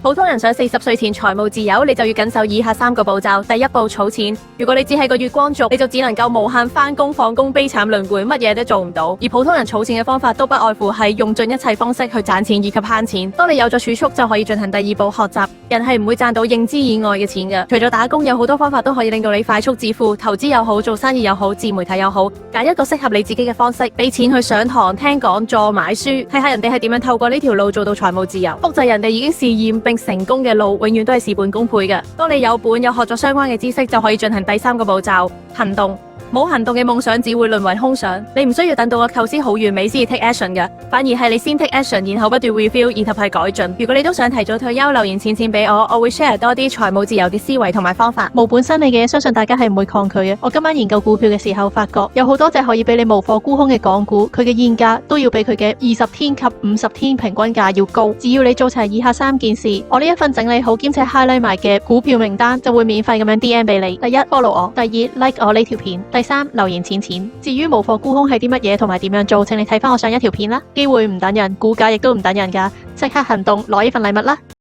普通人想40歲前財務自由，你就要謹守以下3個步驟。第一步，儲錢。如果你只係個月光族，你就只能夠無限返工放工，悲慘輪迴，乜嘢都做唔到。而普通人儲錢嘅方法都不外乎係用盡一切方式去賺錢以及慳錢。當你有咗儲蓄，就可以進行第二步學習。人係唔會賺到認知以外嘅錢嘅，除咗打工，有好多方法都可以令到你快速致富。投資又好，做生意又好，自媒體又好，揀一個適合你自己嘅方式，俾錢去上堂、聽講座、買書，睇下人哋係點樣透過呢條路做到財務自由。複製人哋已經試驗並成功嘅路，永遠都係事半功倍嘅。當你有本有學咗相關嘅知識，就可以進行第3個步驟：行動。冇行動嘅夢想只會淪為空想。你唔需要等到個構思好完美先至 take action 嘅，反而係你先 take action，然後不斷 review，然後係改進。如果你都想提早退休，留言錢俾我會 share 多啲財務自由嘅思維同埋方法。無本生利嘅嘢，相信大家係唔會抗拒嘅。我今晚研究股票嘅時候，發覺有好多隻可以俾你無貨沽空嘅港股，佢嘅現價都要比佢嘅20天及50天平均價要高。只要你做齊以下3件事，我呢一份整理好兼且 highlight 埋嘅股票名單就會免費咁樣 DM 俾你。第一 follow 我，第二 like 我呢條片，第3留言錢。至於無貨沽空係啲乜嘢同埋點樣做，請你睇返我上一條片啦。機會唔等人，股價亦都唔等人㗎，即刻行動攞呢份禮物啦！